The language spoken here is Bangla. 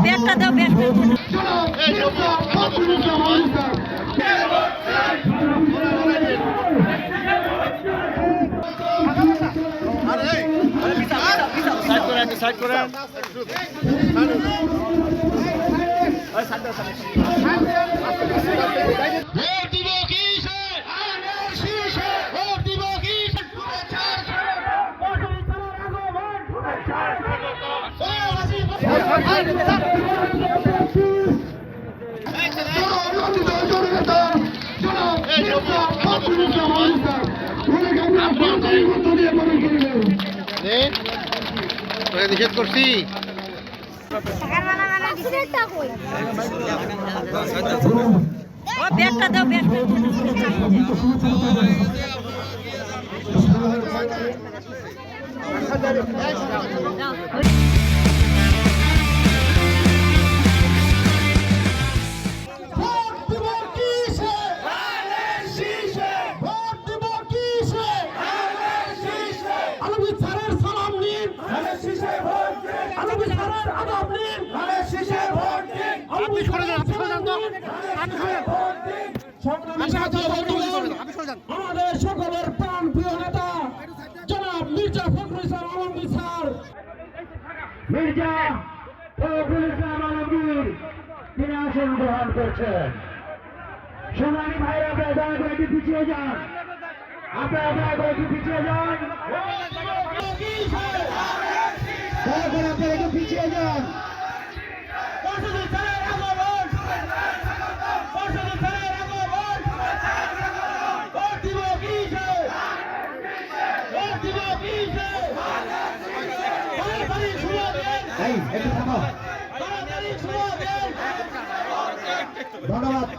ব্যাগটা দাও, ব্যাগটা সাইড করে নিষেধ করছি। ব্যাগটা দাও, ব্যাগটা আমাদের সকলের প্রাণ প্রিয় নেতা জনাব মির্জা ফখরুল ইসলাম আলমগীর স্যার, মির্জা ফখরুল ইসলাম আলমগীর তিনি আসন গ্রহণ করছেন। সোনালী ভাইরা আপনারা দয়া করে একটু পিছিয়ে যান, আপনারা দয়া করে একটু পিছিয়ে যান, দয়া করে আপনারা একটু পিছিয়ে যান। ধন্যবাদ।